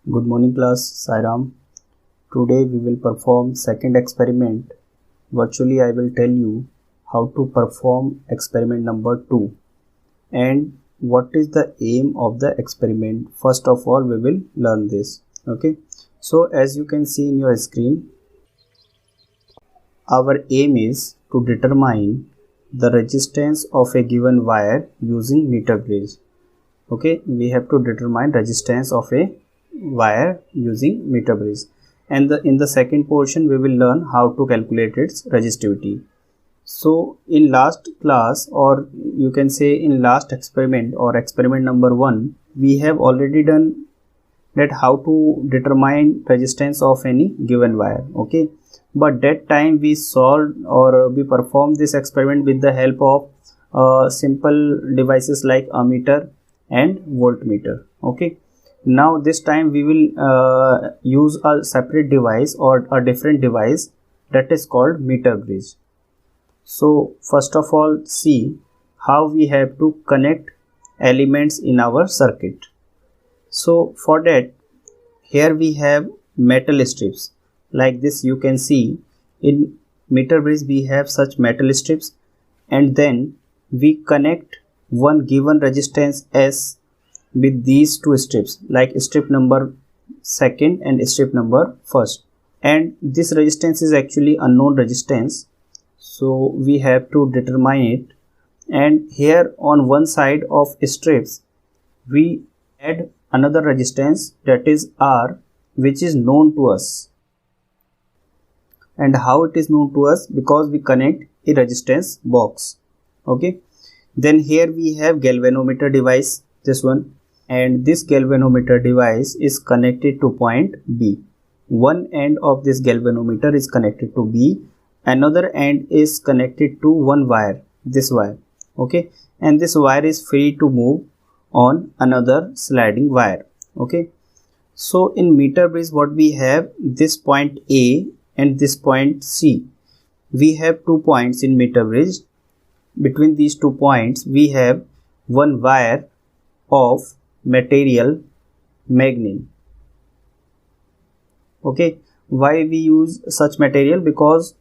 Good morning class, Sairam. Today we will perform second experiment. Virtually I will tell you how to perform experiment number 2 and what is the aim of the experiment. First of all we will learn this. Okay. So as you can see in your screen, our aim is to determine the resistance of a given wire using meter gauge. Okay, we have to determine resistance of a wire using meter gauge, and in the second portion we will learn how to calculate its resistivity. So in last class, or you can say in last experiment or experiment number 1, we have already done that how to determine resistance of any given wire. Okay, but that time we solved or we performed this experiment with the help of simple devices like ammeter and voltmeter. Okay, now this time we will use a separate device or a different device that is called meter gauge. So first of all, see how we have to connect elements in our circuit. So for that, here we have metal strips like this. You can see in meter gauge we have such metal strips, and then we connect one given resistance S with these two strips, like strip number 2nd and strip number 1st, and this resistance is actually unknown resistance, so we have to determine it. And here on one side of strips we add another resistance, that is R, which is known to us. And how it is known to us? Because we connect a resistance box. Okay, then here we have galvanometer device, this one, and this galvanometer device is connected to point B. One end of this galvanometer is connected to B, another end is connected to one wire, this wire. Okay, and this wire is free to move on another sliding wire. Okay, so in meter gauge what we have, this point A and this point C. We have 2 points in meter gauge. Between these 2 points we have one wire of material magnet. Okay, why we use such material? Because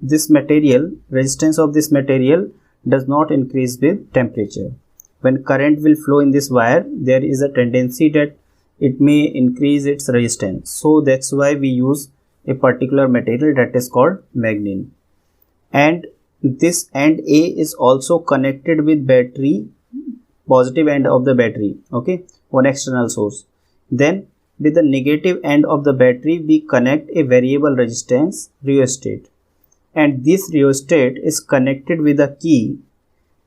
this material, resistance of this material does not increase with temperature. When current will flow in this wire, there is a tendency that it may increase its resistance. So that's why we use a particular material that is called magnet. And this end A is also connected with battery, positive end of the battery. Okay, one external source. Then with the negative end of the battery we connect a variable resistance rheostat, and this rheostat is connected with a key,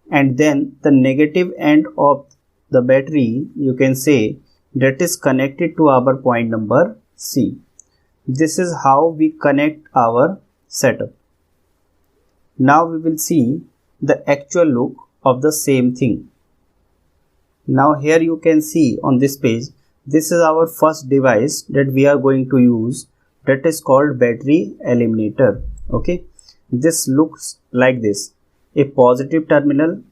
and then the negative end of the battery, you can say, that is connected to our point number C. This is how we connect our setup. Now we will see the actual look of the same thing. Now here you can see on this page, this is our first device that we are going to use, that is called battery eliminator. Okay, this looks like this. A positive terminal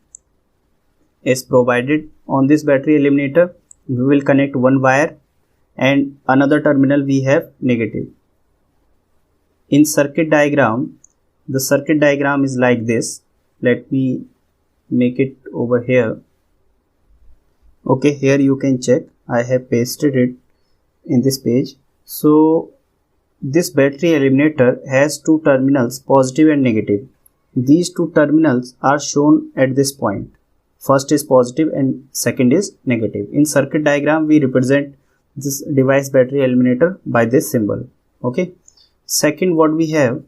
is provided on this battery eliminator. We will connect one wire, and another terminal we have negative. In circuit diagram, the circuit diagram is like this. Let me make it over here. Okay, here you can check. I have pasted it in this page. So this battery eliminator has 2 terminals, positive and negative. These 2 terminals are shown at this point. First is positive and second is negative. In circuit diagram we represent this device battery eliminator by this symbol. Okay, second what we have,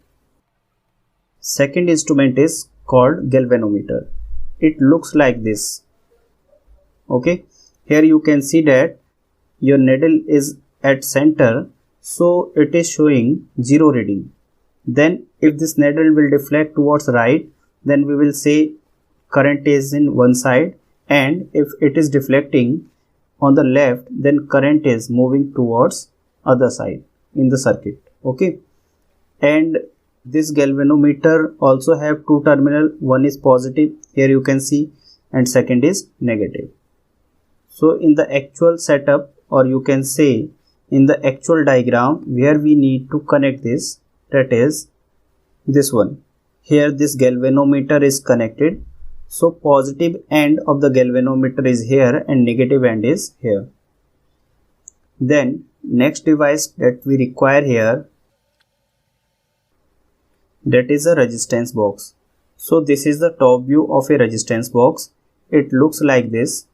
second instrument is called galvanometer. It looks like this. Okay, here you can see that your needle is at center, so it is showing 0 reading. Then if this needle will deflect towards right, then we will say current is in one side, and if it is deflecting on the left, then current is moving towards other side in the circuit. Okay, and this galvanometer also have 2 terminal, one is positive, here you can see, and second is negative. So in the actual setup, or you can say in the actual diagram where we need to connect this, that is this one. Here this galvanometer is connected, so positive end of the galvanometer is here and negative end is here. Then next device that we require here, that is a resistance box. So this is the top view of a resistance box. It looks like this.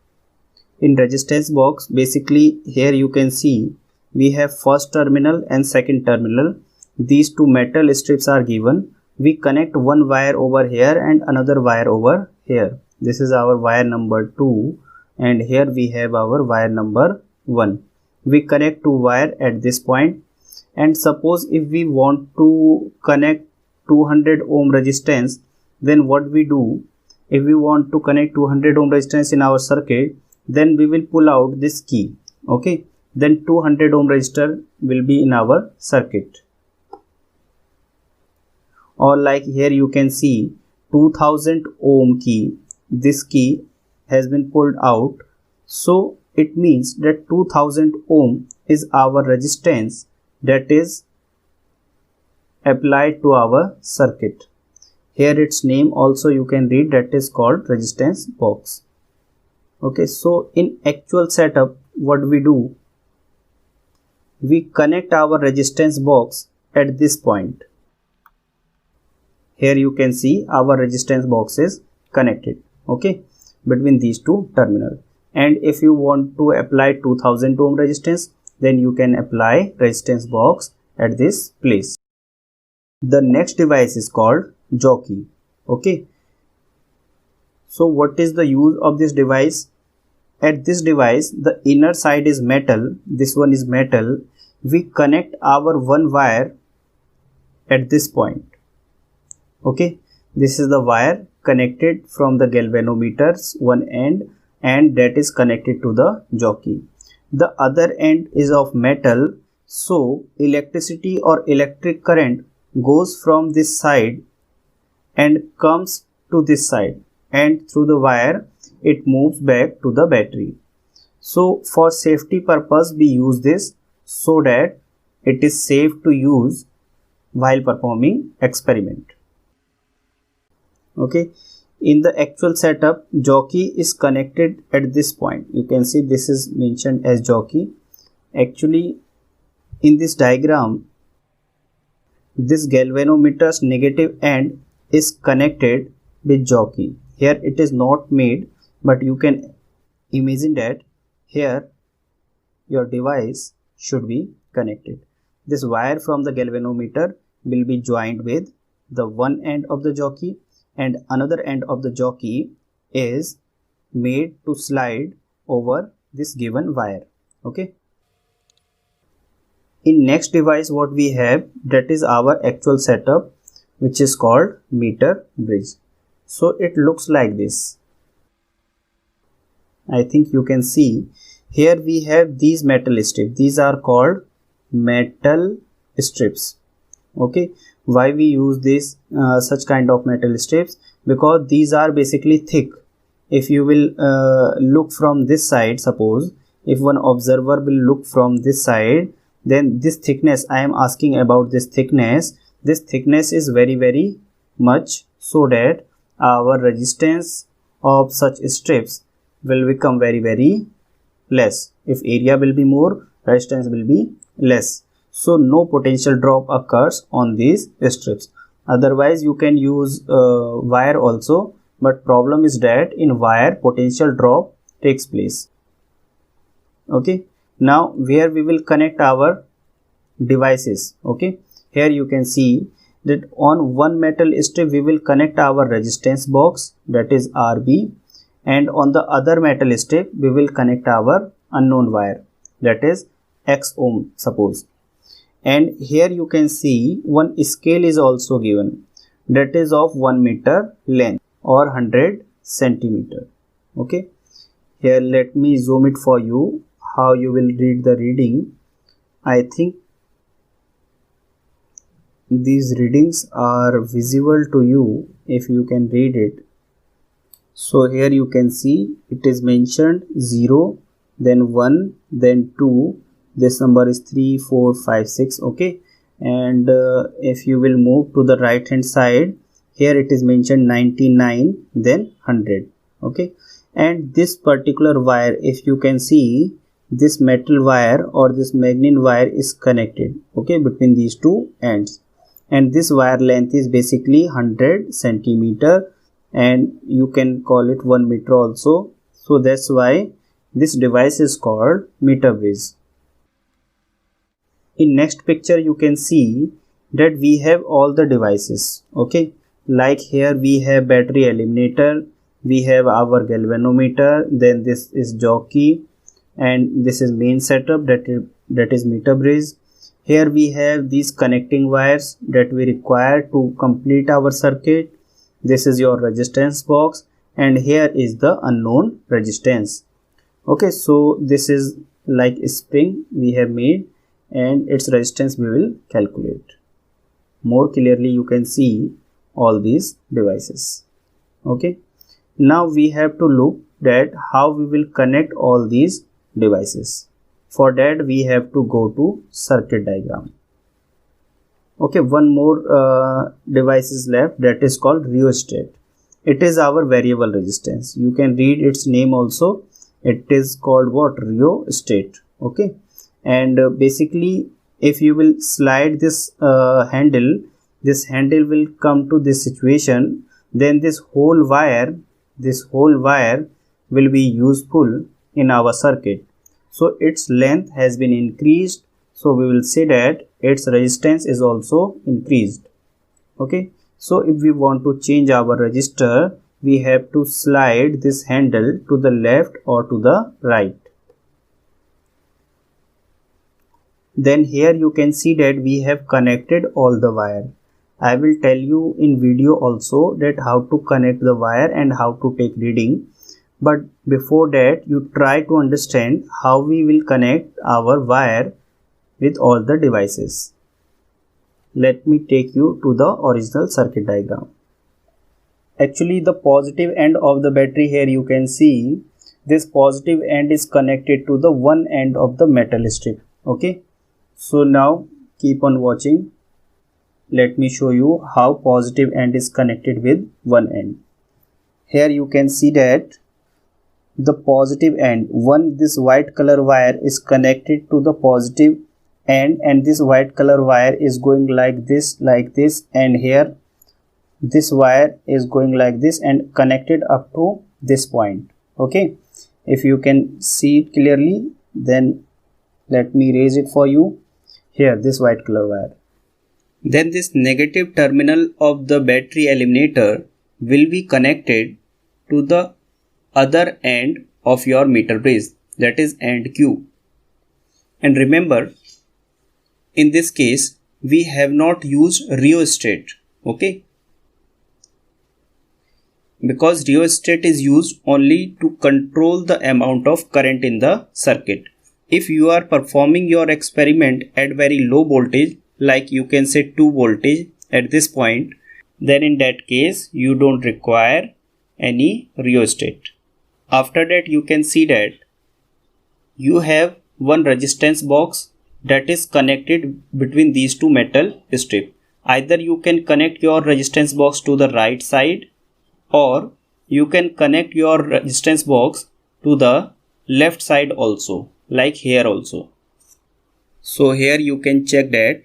In resistance box, basically here you can see we have first terminal and second terminal. These two metal strips are given. We connect one wire over here and another wire over here. This is our wire number 2 and here we have our wire number 1. We connect two wire at this point, and suppose if we want to connect 200 ohm resistance, then what we do, if we want to connect 200 ohm resistance in our circuit, then we will pull out this key. Okay, then 200 ohm resistor will be in our circuit. Or like here you can see 2000 ohm key. This key has been pulled out, so it means that 2000 ohm is our resistance that is applied to our circuit. Here its name also you can read, that is called resistance box. Okay, so in actual setup what we do, we connect our resistance box at this point. Here you can see our resistance box is connected, okay, between these two terminals. And if you want to apply 2000 ohm resistance, then you can apply resistance box at this place. The next device is called jockey. Okay, so what is the use of this device? At this device, the inner side is metal, this one is metal. We connect our one wire at this point. Okay, this is the wire connected from the galvanometer's one end, and that is connected to the jockey. The other end is of metal, so electricity or electric current goes from this side and comes to this side, and through the wire it moves back to the battery. So for safety purpose we use this, so that it is safe to use while performing experiment. Okay, in the actual setup, jockey is connected at this point. You can see this is mentioned as jockey. Actually, in this diagram, this galvanometer's negative end is connected with jockey. Here it is not made, but you can imagine that here your device should be connected. This wire from the galvanometer will be joined with the one end of the jockey, and another end of the jockey is made to slide over this given wire. Okay, in next device what we have, that is our actual setup, which is called meter bridge. So it looks like this. I think you can see here we have these metal strips. These are called metal strips. Okay, why we use this such kind of metal strips? Because these are basically thick. If you will look from this side, suppose if one observer will look from this side, then this thickness, I am asking about this thickness is very much, so that our resistance of such strips will become very less. If area will be more, resistance will be less. So no potential drop occurs on these strips. Otherwise you can use wire also, but problem is that in wire potential drop takes place. Okay, now where we will connect our devices. Okay, here you can see that on one metal strip we will connect our resistance box, that is RB, and on the other metal strip we will connect our unknown wire, that is X ohm suppose. And here you can see one scale is also given, that is of 1 meter length or 100 centimeter. Okay, here let me zoom it for you, how you will read the reading. I think these readings are visible to you if you can read it. So here you can see it is mentioned 0, then 1, then 2, this number is 3, 4, 5, 6. Okay, and if you will move to the right hand side, here it is mentioned 99, then 100. Okay, and this particular wire, if you can see, this metal wire or this magnet wire is connected, okay, between these two ends, and this wire length is basically 100 centimeter, and you can call it 1 meter also. So that's why this device is called meter bridge. In next picture you can see that we have all the devices, okay, like here we have battery eliminator, we have our galvanometer, then this is jockey, and this is main setup, that is meter bridge. Here we have these connecting wires that we require to complete our circuit. This is your resistance box, and here is the unknown resistance. Okay, so this is like a spring we have made, and its resistance we will calculate. More clearly you can see all these devices. Okay, now we have to look at how we will connect all these devices. For that we have to go to circuit diagram. Okay, one more device is left, that is called rheostat. It is our variable resistance. You can read its name also. It is called what? Rheostat. Okay, and basically if you will slide this handle, this handle will come to this situation, then this whole wire will be useful in our circuit. So its length has been increased, so we will say that its resistance is also increased. Okay, so if we want to change our resistor, we have to slide this handle to the left or to the right. Then here you can see that we have connected all the wire. I will tell you in video also that how to connect the wire and how to take reading. But before that, you try to understand how we will connect our wire with all the devices. Let me take you to the original circuit diagram. Actually, the positive end of the battery, here you can see this positive end is connected to the one end of the metal strip. Okay, so now keep on watching. Let me show you how positive end is connected with one end. Here you can see that the positive end, this white color wire is connected to the positive end, and this white color wire is going like this, and here this wire is going like this and connected up to this point. Okay, if you can see it clearly, then let me raise it for you. Here, this white color wire. Then this negative terminal of the battery eliminator will be connected to the other end of your meter bridge, that is end Q. And remember, in this case we have not used rheostat, okay, because rheostat is used only to control the amount of current in the circuit. If you are performing your experiment at very low voltage, like you can say 2 voltage at this point, then in that case you don't require any rheostat. After that, you can see that you have one resistance box that is connected between these two metal strips. Either you can connect your resistance box to the right side, or you can connect your resistance box to the left side also, like here also. So here you can check that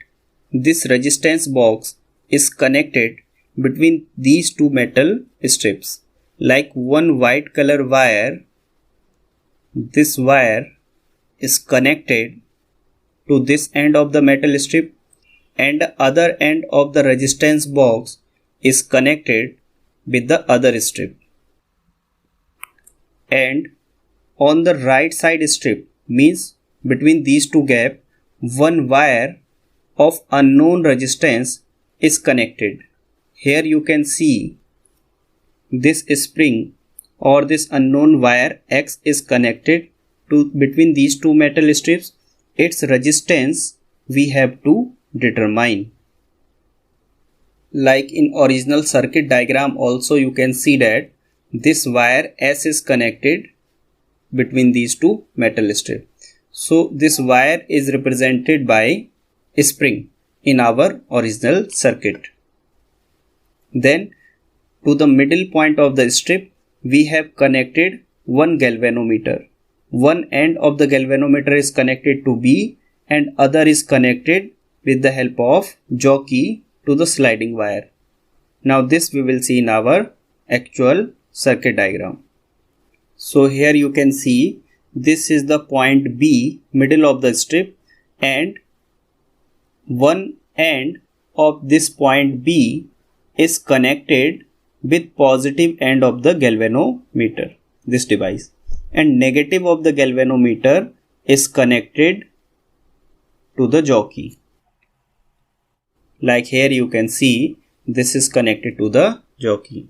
this resistance box is connected between these two metal strips. Like one white color wire, this wire is connected to this end of the metal strip, and the other end of the resistance box is connected with the other strip. And on the right side strip, means between these two gaps, one wire of unknown resistance is connected. Here you can see this spring or this unknown wire X is connected to between these two metal strips. Its resistance we have to determine. Like in original circuit diagram also, you can see that this wire S is connected between these two metal strips. So this wire is represented by a spring in our original circuit. Then to the middle point of the strip we have connected one galvanometer. One end of the galvanometer is connected to B and other is connected with the help of jockey to the sliding wire. Now this we will see in our actual circuit diagram. So here you can see this is the point B, middle of the strip, and one end of this point B is connected with positive end of the galvanometer, this device, and negative of the galvanometer is connected to the jockey. Like here you can see this is connected to the jockey.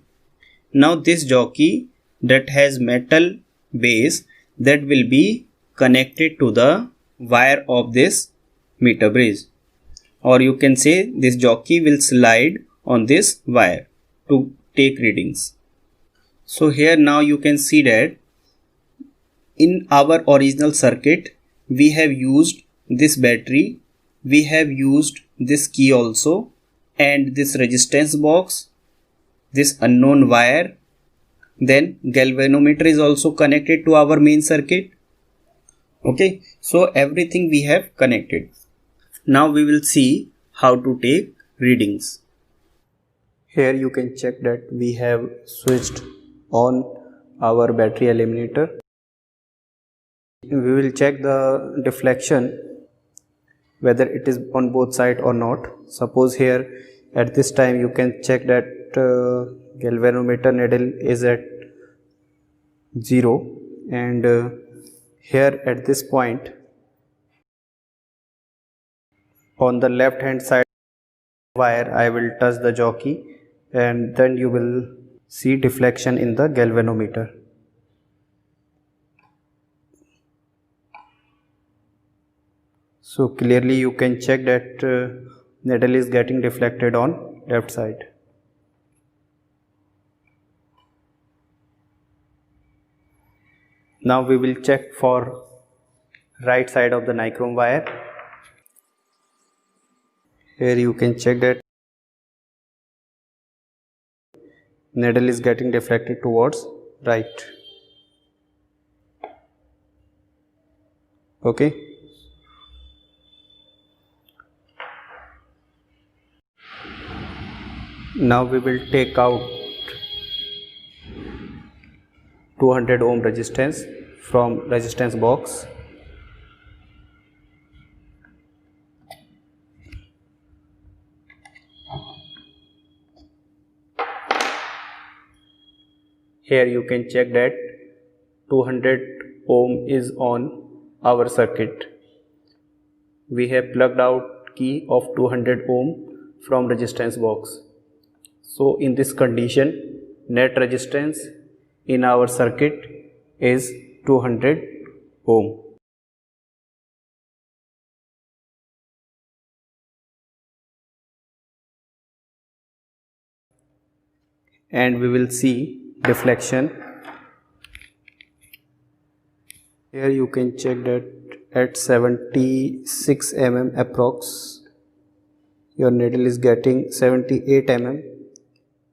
Now this jockey that has metal base that will be connected to the wire of this meter bridge, or you can say this jockey will slide on this wire to take readings. So here now you can see that in our original circuit we have used this battery, we have used this key also, and this resistance box, this unknown wire, then galvanometer is also connected to our main circuit. Okay, so everything we have connected. Now we will see how to take readings. Here you can check that we have switched on our battery eliminator. We will check the deflection whether it is on both sides or not. Suppose here at this time you can check that galvanometer needle is at 0, and here at this point on the left hand side wire I will touch the jockey, and then you will see deflection in the galvanometer. So clearly you can check that needle is getting deflected on left side. Now we will check for right side of the nichrome wire. Here you can check that needle is getting deflected towards right. Okay. Now we will take out 200 ohm resistance from resistance box. Here you can check that 200 ohm is on our circuit. We have plugged out key of 200 ohm from resistance box. So in this condition net resistance in our circuit is 200 ohm. And we will see deflection. Here you can check that at 76 mm approx your needle is getting 78 mm.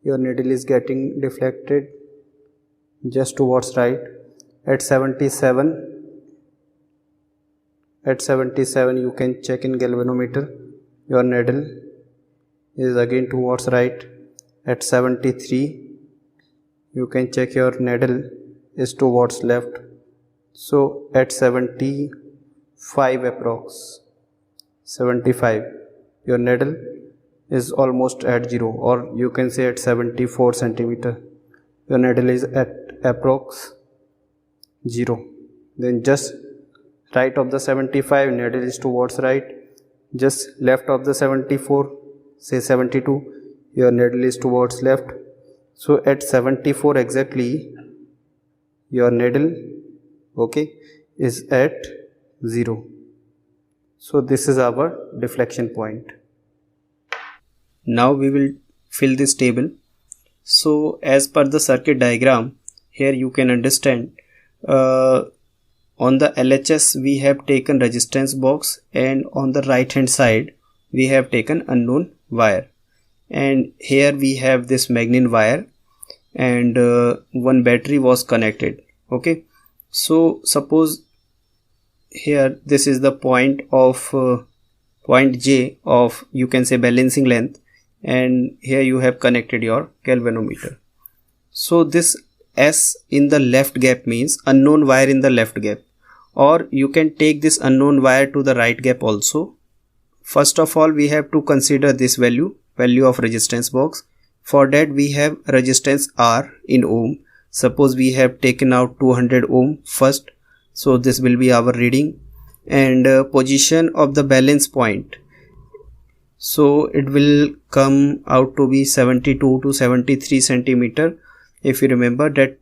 Your needle is getting deflected just towards right. At 77 you can check in galvanometer, your needle is again towards right. At 73 you can check your needle is towards left. So at 75 approx 75 your needle is almost at 0, or you can say at 74 centimeter your needle is at approx 0. Then just right of the 75 needle is towards right, just left of the 74 say 72 your needle is towards left. So at 74 exactly your needle is at 0. So this is our deflection point. Now we will fill this table. So as per the circuit diagram, here you can understand on the LHS we have taken resistance box, and on the right hand side we have taken unknown wire, and here we have this magnet wire, and one battery was connected. Okay, so suppose here this is the point of point J of, you can say, balancing length, and here you have connected your galvanometer. So this S in the left gap means unknown wire in the left gap, or you can take this unknown wire to the right gap also. First of all, we have to consider this value of resistance box. For that we have resistance R in ohm. Suppose we have taken out 200 ohm first, so this will be our reading, and position of the balance point, so it will come out to be 72 to 73 centimeter. If you remember that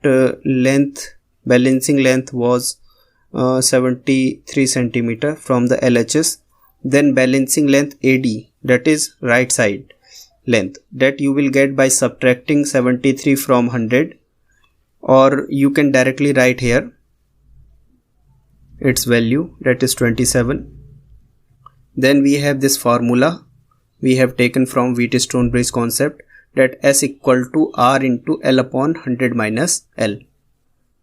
balancing length was 73 centimeter from the LHS. Then balancing length AD, that is right side length, that you will get by subtracting 73 from 100, or you can directly write here its value, that is 27. Then we have this formula we have taken from Wheat-Stone-Bridge concept, that S equal to R into L upon 100 minus L,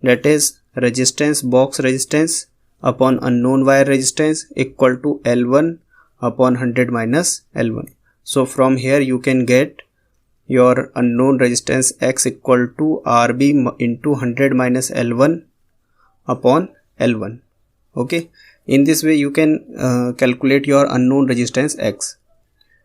that is resistance box resistance upon unknown wire resistance equal to L1 upon 100 minus L1. So from here you can get your unknown resistance X equal to RB into 100 minus L1 upon L1. Okay, in this way you can calculate your unknown resistance X.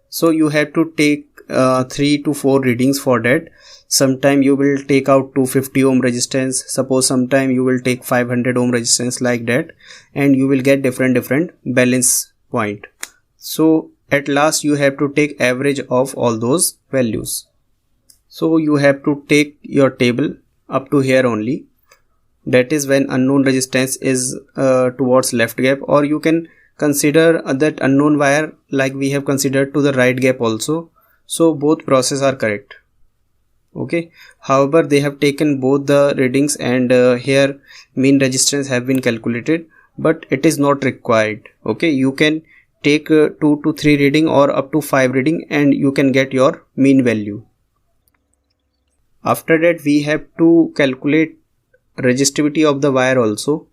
So you have to take 3 to 4 readings for that. Sometime you will take out 250 ohm resistance, suppose sometime you will take 500 ohm resistance, like that, and you will get different balance point. So at last you have to take average of all those values. So you have to take your table up to here only, that is when unknown resistance is towards left gap, or you can consider that unknown wire like we have considered to the right gap also. So both process are correct. Okay, however they have taken both the readings, and here mean resistance have been calculated, but it is not required. Okay, you can take 2 to 3 reading or up to 5 reading, and you can get your mean value. After that we have to calculate resistivity of the wire also,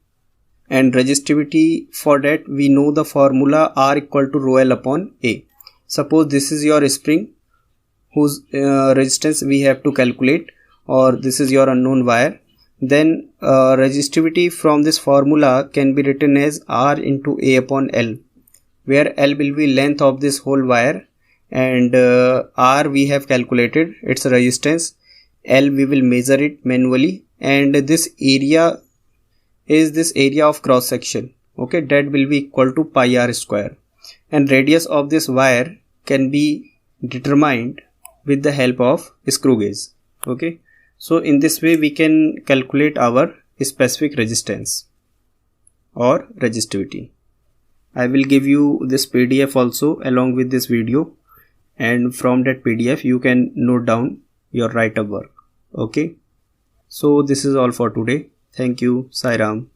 and resistivity, for that we know the formula R equal to rho L upon A. Suppose this is your spring whose resistance we have to calculate, or this is your unknown wire, then resistivity from this formula can be written as R into A upon L, where L will be length of this whole wire, and R we have calculated its resistance, L we will measure it manually, and this area is this area of cross section. Okay, that will be equal to pi r square, and radius of this wire can be determined with the help of screw gauge. Okay, so in this way we can calculate our specific resistance or resistivity. I will give you this PDF also along with this video, and from that PDF you can note down your write-up work. Okay, so this is all for today. Thank you. Sai Ram.